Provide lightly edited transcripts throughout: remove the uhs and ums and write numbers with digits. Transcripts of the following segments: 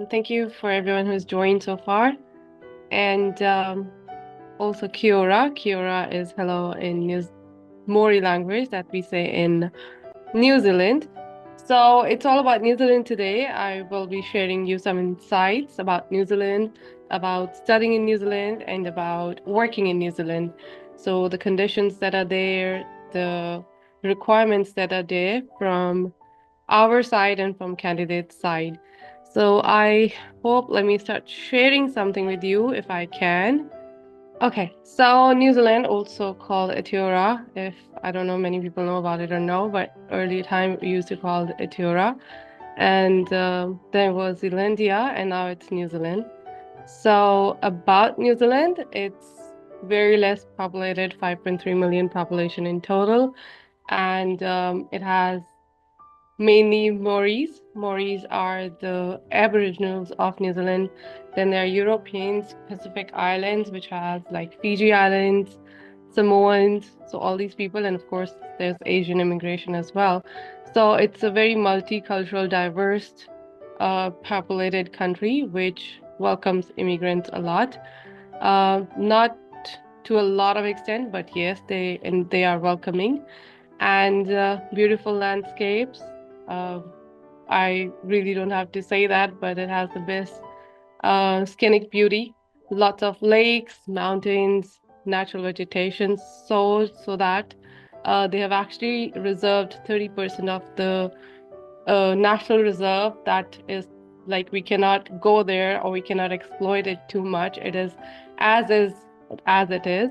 Thank you for everyone who's joined so far. And also Kia ora. Kia ora is hello in Maori language that we say in New Zealand. So it's all about New Zealand today. I will be sharing you some insights about New Zealand, about studying in New Zealand, and about working in New Zealand. So the conditions that are there, the requirements that are there from our side and from candidate's side. So I hope, let me start sharing something with you if I can. Okay, so New Zealand, also called Etiora, if I don't know many people know about it or no, but early time we used to call it Etiora. And then it was Zealandia, and now it's New Zealand. So about New Zealand, it's very less populated, 5.3 million population in total, and it has mainly Maoris. Maoris are the Aboriginals of New Zealand. Then there are Europeans, Pacific Islands, which has like Fiji Islands, Samoans, so all these people, and of course there's Asian immigration as well. So it's a very multicultural, diverse, populated country which welcomes immigrants a lot. Not to a lot of extent, but yes, they are welcoming and beautiful landscapes. Uh, I really don't have to say that, but it has the best scenic beauty. Lots of lakes, mountains, natural vegetation, so that they have actually reserved 30% of the national reserve that is like we cannot go there or we cannot exploit it too much. It is as it is.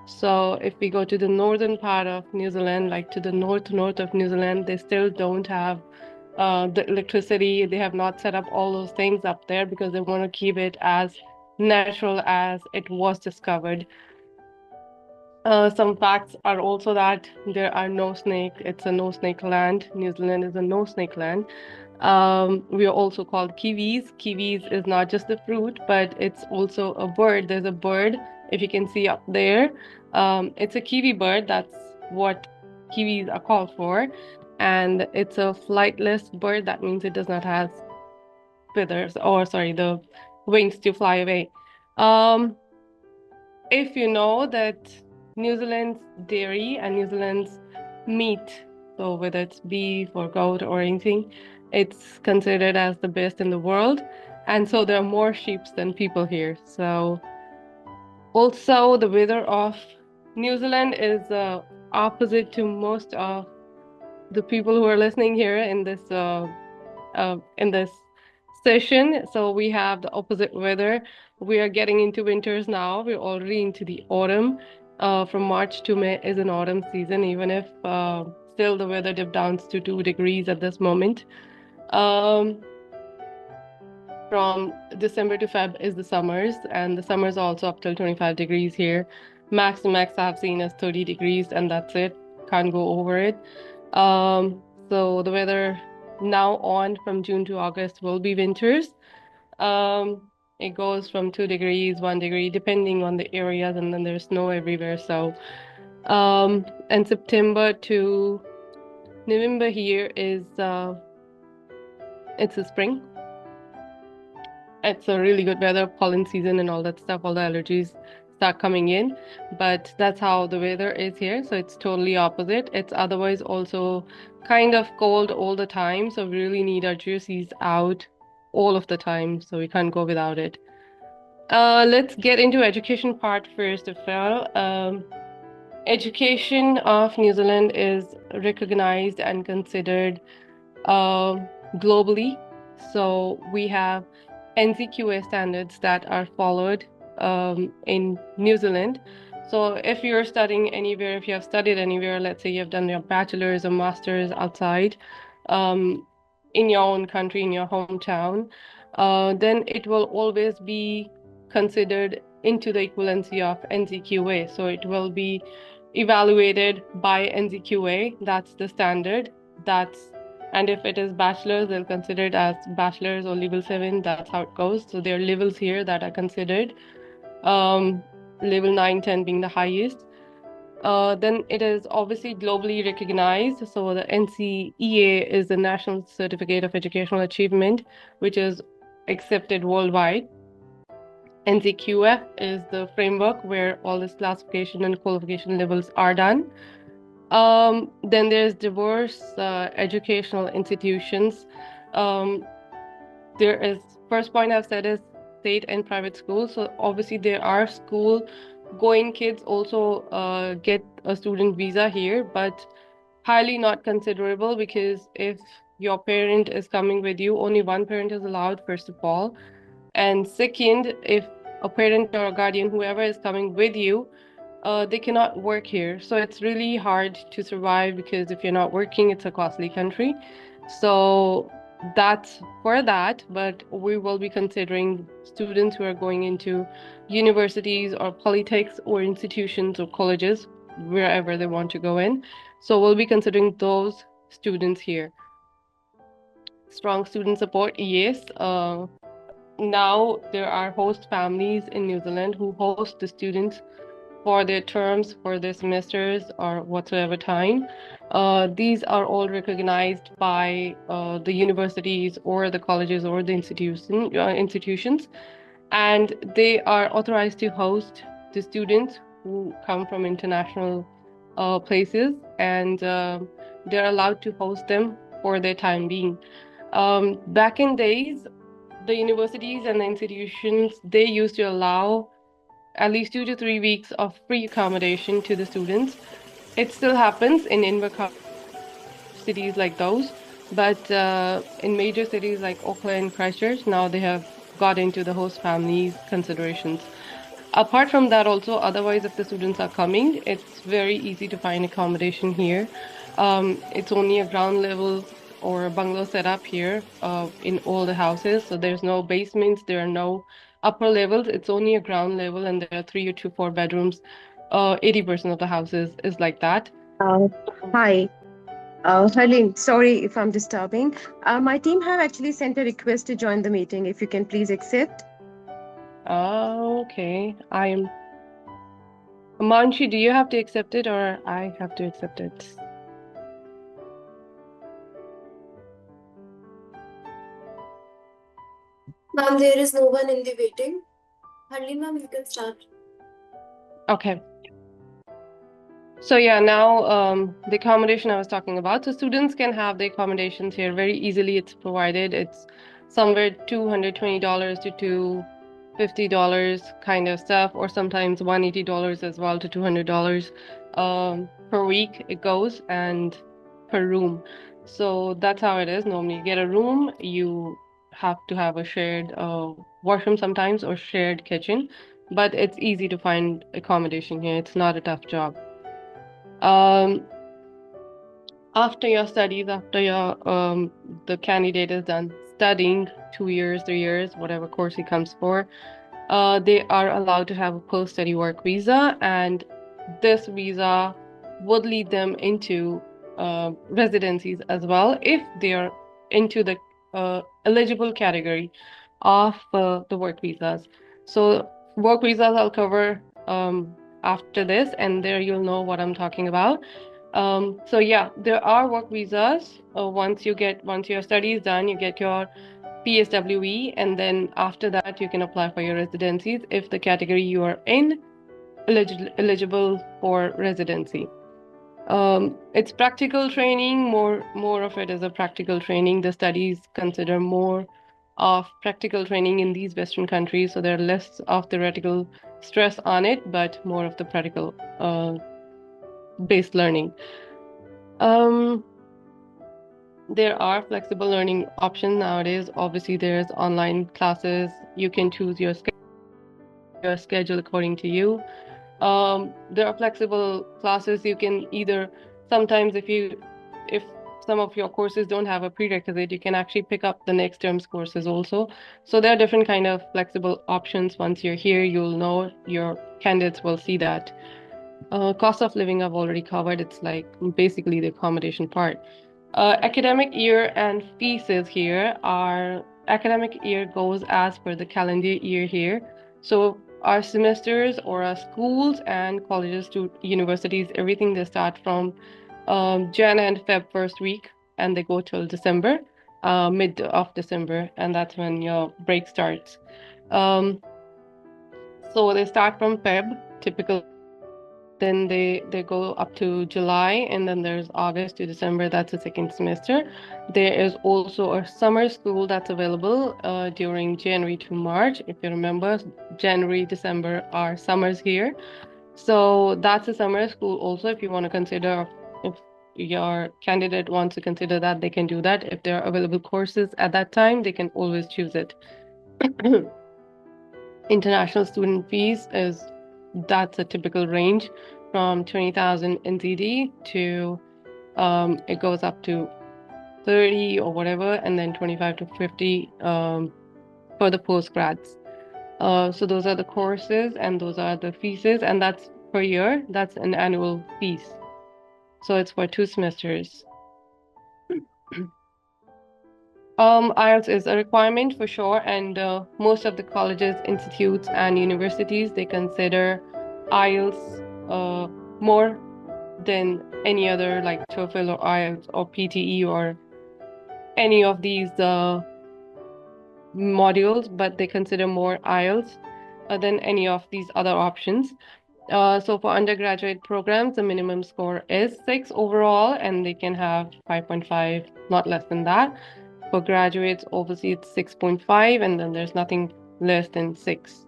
So if we go to the northern part of New Zealand, like to the north of New Zealand, they still don't have the electricity. They have not set up all those things up there because they want to keep it as natural as it was discovered. Some facts are also that there are no snake. It's a no snake land. New Zealand is a no snake land. We are also called kiwis. Kiwis is not just the fruit, but it's also a bird. There's a bird, if you can see up there. It's a kiwi bird. That's what kiwis are called for. And it's a flightless bird. That means it does not have feathers, or sorry, the wings to fly away. Um, if you know that New Zealand's dairy and New Zealand's meat, so whether it's beef or goat or anything, it's considered as the best in the world. And so there are more sheep than people here. So also the weather of New Zealand is opposite to most of the people who are listening here in this session. So we have the opposite weather. We are getting into winters now. We're already into the autumn. From March to May is an autumn season, even if still the weather dipped down to 2 degrees at this moment. Um, from December to Feb is the summers, and the summers are also up till 25 degrees here. Max to max I've seen is 30 degrees, and that's it. Can't go over it. So the weather now on from June to August will be winters. It goes from 2 degrees, 1 degree, depending on the areas, and then there's snow everywhere. So, and September to November here is it's a spring. It's a really good weather, pollen season and all that stuff, all the allergies start coming in. But that's how the weather is here. So it's totally opposite. It's otherwise also kind of cold all the time. So we really need our jerseys out all of the time. So we can't go without it. Let's get into education part first of all. Education of New Zealand is recognized and considered uh, globally. So we have NCQA standards that are followed in New Zealand. So if you're studying anywhere, if you have studied anywhere, let's say you have done your bachelor's or master's outside, um, in your own country, in your hometown, then it will always be considered into the equivalency of NCQA. So it will be evaluated by NCQA. That's the standard. That's and if it is bachelor's, they'll consider it as bachelor's or level 7. That's how it goes. So there are levels here that are considered. Um, Level 9, 10 being the highest. Then it is obviously globally recognized. So the NCEA is the National Certificate of Educational Achievement, which is accepted worldwide. NCQF is the framework where all this classification and qualification levels are done. Then there's diverse educational institutions. Um, there is first point I've said is state and private schools. So obviously there are school going kids also get a student visa here, but highly not considerable because if your parent is coming with you, only one parent is allowed, first of all. And second, if a parent or a guardian, whoever is coming with you, they cannot work here. So it's really hard to survive because if you're not working, it's a costly country. So that's for that. But we will be considering students who are going into universities or polytechs or institutions or colleges, wherever they want to go in. So we'll be considering those students here. Strong student support, yes. Now there are host families in New Zealand who host the students for their terms, for their semesters, or whatsoever time. These are all recognized by the universities or the colleges or the institutions, and they are authorized to host the students who come from international places, and they're allowed to host them for their time being. Back in days, the universities and the institutions, they used to allow at least 2 to 3 weeks of free accommodation to the students. It still happens in inward cities like those, but in major cities like Auckland, Christchurch, now they have got into the host families considerations. Apart from that, also, otherwise, if the students are coming, it's very easy to find accommodation here. It's only a ground level or a bungalow set up here in all the houses. So there's no basements, there are no upper levels. It's only a ground level, and there are 3 to 4 bedrooms. 80% of the houses is like that. Uh, Hi, Harleen. Sorry if I'm disturbing. My team have actually sent a request to join the meeting. If you can please accept. Okay. Manshi, do you have to accept it or I have to accept it? Ma'am, there is no one in the waiting. Hardly, ma'am, you can start. Okay. So yeah, now the accommodation I was talking about. So students can have the accommodations here very easily. It's provided. It's somewhere $220 to $250 kind of stuff, or sometimes $180 as well to $200 per week it goes, and per room. So that's how it is. Normally, you get a room, you have to have a shared washroom sometimes or shared kitchen, but it's easy to find accommodation here. It's not a tough job. Um, After your studies, after your the candidate is done studying 2 years, 3 years, whatever course he comes for, they are allowed to have a post-study work visa, and this visa would lead them into residencies as well if they are into the eligible category of the work visas. So work visas I'll cover after this, and there you'll know what I'm talking about. So yeah, there are work visas. Once your study is done, you get your PSWE, and then after that, you can apply for your residencies if the category you are in eligible for residency. It's practical training. More of it is a practical training. The studies consider more of practical training in these Western countries, so there are less of theoretical stress on it, but more of the practical based learning. Um, there are flexible learning options nowadays. Obviously, there's online classes. You can choose your schedule according to you. There are flexible classes. You can either sometimes if some of your courses don't have a prerequisite, you can actually pick up the next term's courses also. So there are different kind of flexible options. Once you're here, you'll know your candidates will see that. Cost of living I've already covered. It's like basically the accommodation part. Academic year and fees here are academic year goes as per the calendar year here. So our semesters or our schools and colleges to universities, everything they start from Jan and Feb first week and they go till December. mid of December, and that's when your break starts. Um, so they start from Feb, typical. Then they go up to July, and then there's August to December. That's the second semester. There is also a summer school that's available during January to March. If you remember, January, December are summers here. So that's a summer school also. If you want to consider, if your candidate wants to consider that, they can do that. If there are available courses at that time, they can always choose it. International student fees is that's a typical range from 20,000 NZD to it goes up to 30 or whatever, and then 25 to 50 for the postgrads. So those are the courses and those are the fees, and that's per year. That's an annual fees. So it's for 2 semesters. IELTS is a requirement for sure, and most of the colleges, institutes, and universities they consider IELTS more than any other like TOEFL or IELTS or PTE or any of these modules, but they consider more IELTS than any of these other options. So for undergraduate programs, the minimum score is 6 overall, and they can have 5.5, not less than that. For graduates, obviously it's 6.5, and then there's nothing less than 6.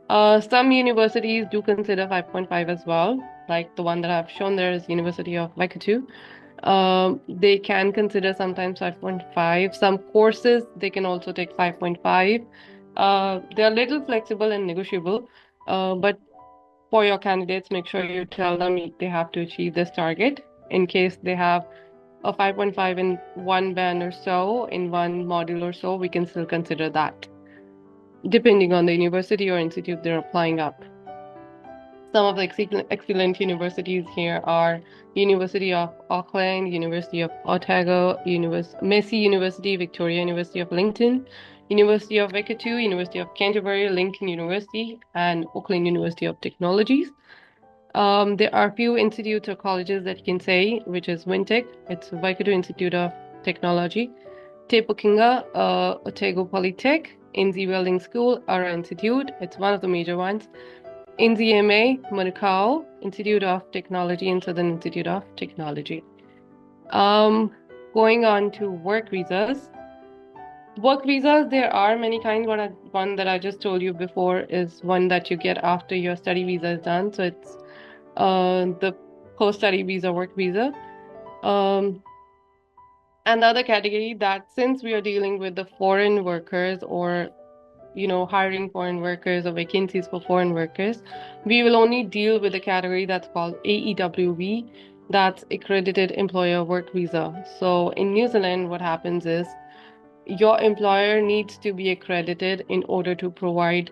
Some universities do consider 5.5 as well, like the one that I've shown there is University of Waikato. They can consider sometimes 5.5. Some courses, they can also take 5.5. They're a little flexible and negotiable, but for your candidates, make sure you tell them they have to achieve this target. In case they have a 5.5 in one band or so, in one module or so, we can still consider that, depending on the university or institute they're applying up. Some of the excellent universities here are University of Auckland, University of Otago, Massey University, Victoria University of Lincoln, University of Waikato, University of Canterbury, Lincoln University, and Auckland University of Technologies. There are a few institutes or colleges that you can say, which is Wintec, it's Waikato Institute of Technology, Te Pukenga, Otago Polytech, NZ Welding School, Ara Institute, it's one of the major ones. NZMA, Manukau, Institute of Technology, and Southern Institute of Technology. Going on to work visas. Work visas, there are many kinds. One that I just told you before is one that you get after your study visa is done. So it's the post-study visa, work visa. And the other category that since we are dealing with the foreign workers or hiring foreign workers or vacancies for foreign workers, we will only deal with the category that's called AEWV, that's Accredited Employer Work Visa. So in New Zealand, what happens is your employer needs to be accredited in order to provide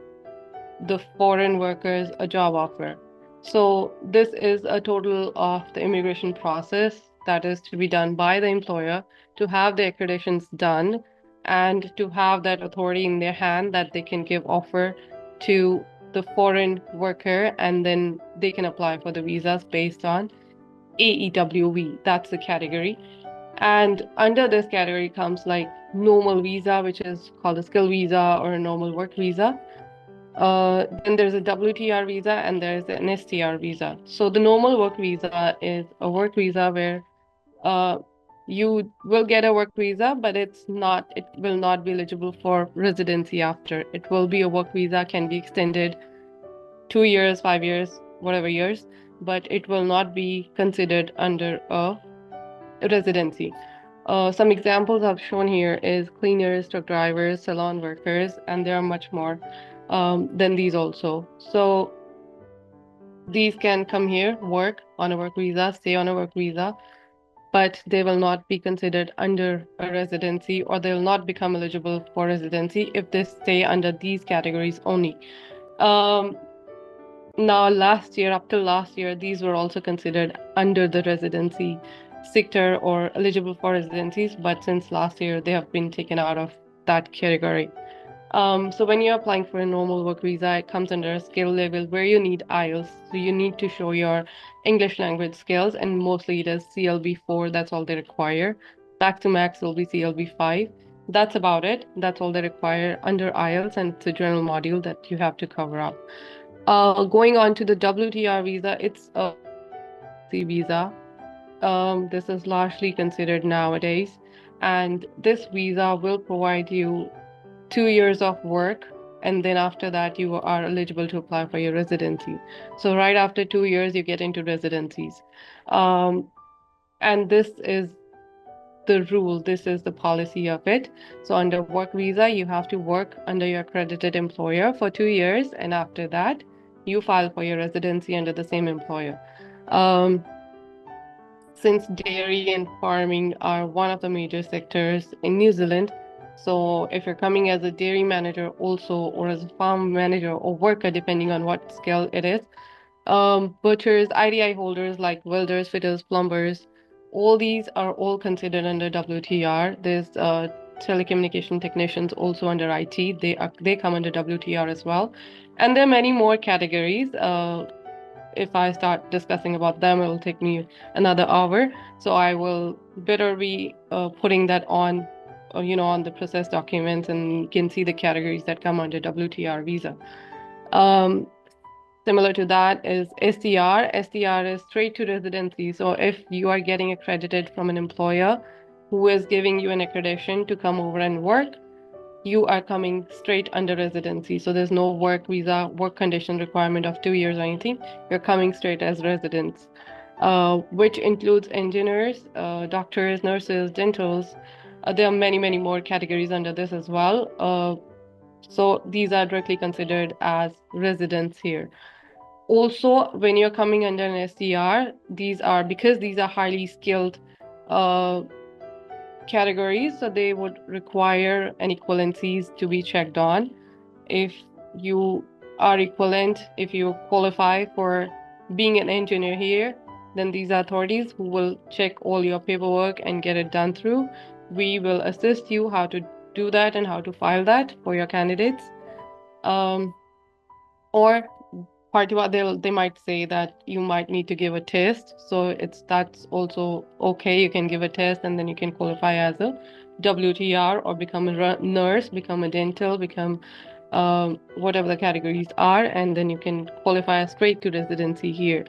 the foreign workers a job offer. So this is a total of the immigration process that is to be done by the employer to have the accreditations done and to have that authority in their hand that they can give offer to the foreign worker, and then they can apply for the visas based on AEWV. That's the category. And under this category comes like normal visa, which is called a skill visa or a normal work visa. Then there's a WTR visa and there's an STR visa. So the normal work visa is a work visa where you will get a work visa, but it will not be eligible for residency after. It will be a work visa, can be extended 2 years, 5 years, whatever years, but it will not be considered under a residency. Some examples I've shown here is cleaners, truck drivers, salon workers, and there are much more than these also. So these can come here, work on a work visa, stay on a work visa, but they will not be considered under a residency, or they will not become eligible for residency if they stay under these categories only. Now, up till last year, these were also considered under the residency sector or eligible for residencies, but since last year, they have been taken out of that category. So when you're applying for a normal work visa, it comes under a skill level where you need IELTS. So you need to show your English language skills, and mostly it is CLB 4. That's all they require. Max to max will be CLB 5. That's about it. That's all they require under IELTS, and it's a general module that you have to cover up. Going on to the WTR visa, it's a residency visa. This is largely considered nowadays, and this visa will provide you 2 years of work, and then after that, you are eligible to apply for your residency. So right after 2 years, you get into residencies. Um, and this is the rule, this is the policy of it. So under work visa, you have to work under your accredited employer for 2 years, and after that, you file for your residency under the same employer. Um, since dairy and farming are one of the major sectors in New Zealand, so if you're coming as a dairy manager also, or as a farm manager or worker, depending on what scale it is, butchers, IDI holders like welders, fitters, plumbers, all these are all considered under WTR. There's telecommunication technicians also under IT. They come under WTR as well, and there are many more categories. If I start discussing about them, it will take me another hour. So I will better be putting that on, on the process documents, and you can see the categories that come under WTR visa. Um, Similar to that is STR. STR is straight to residency. So if you are getting accredited from an employer who is giving you an accreditation to come over and work, you are coming straight under residency. So there's no work visa, work condition requirement of 2 years or anything. You're coming straight as residents, which includes engineers, doctors, nurses, dentals. There are many, many more categories under this as well. So these are directly considered as residents here. Also, when you're coming under an SDR, because these are highly skilled uh, categories, so they would require an equivalencies to be checked on. If you are equivalent, if you qualify for being an engineer here, then these authorities who will check all your paperwork and get it done through. We will assist you how to do that and how to file that for your candidates. Um, or part about they might say that you might need to give a test, so that's also okay. You can give a test and then you can qualify as a WTR or become a nurse, become a dental, become whatever the categories are, and then you can qualify straight to residency here.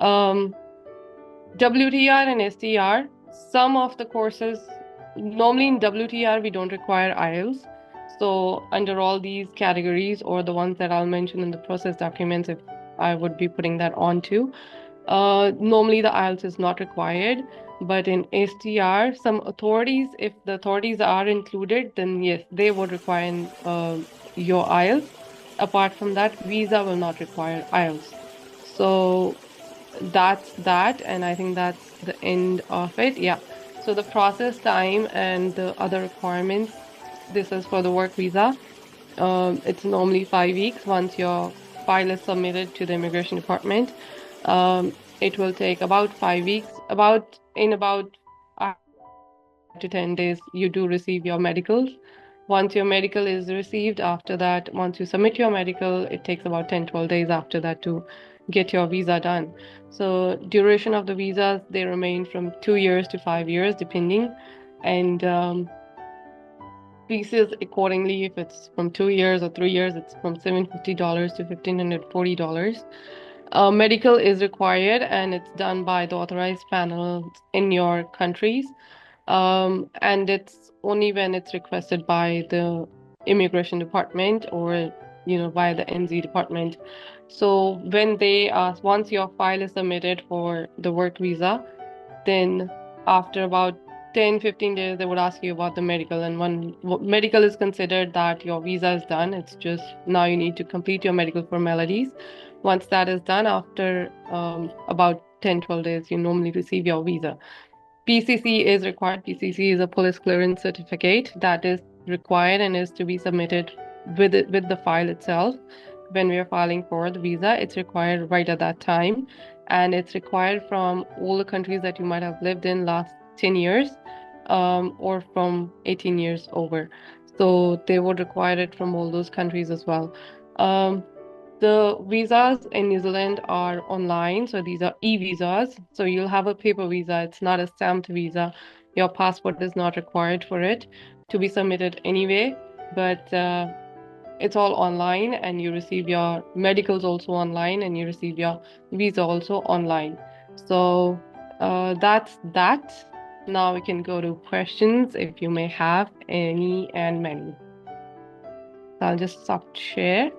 um, WTR and STR, some of the courses, normally in WTR, we don't require IELTS. So, under all these categories, or the ones that I'll mention in the process documents, if I would be putting that on too, normally the IELTS is not required. But in STR, some authorities, if the authorities are included, then yes, they would require your IELTS. Apart from that, visa will not require IELTS. So, that's that, and I think that's the end of it. Yeah. So the process time and the other requirements, this is for the work visa. It's normally 5 weeks once your file is submitted to the immigration department. It will take about 5 weeks. About 5 to 10 days, you do receive your medicals. Once your medical is received, after that, once you submit your medical, it takes about 10-12 days after that to get your visa done. So duration of the visas, they remain from 2 years to 5 years, depending. And pieces accordingly, if it's from 2 years or 3 years, it's from $750 to $1,540. Medical is required, and it's done by the authorized panels in your countries. And it's only when it's requested by the immigration department, or by the NZ department. So when they ask, once your file is submitted for the work visa, then after about 10-15 days, they would ask you about the medical. And when medical is considered that your visa is done, it's just now you need to complete your medical formalities. Once that is done, after about 10-12 days, you normally receive your visa. PCC is required. PCC is a police clearance certificate that is required and is to be submitted with the file itself. When we are filing for the visa, it's required right at that time, and it's required from all the countries that you might have lived in last 10 years, or from 18 years over. So they would require it from all those countries as well. The visas in New Zealand are online, so these are e-visas. So you'll have a paper visa. It's not a stamped visa. Your passport is not required for it to be submitted anyway, but it's all online, and you receive your medicals also online, and you receive your visa also online. So that's that. Now we can go to questions if you may have any and many. So I'll just stop share.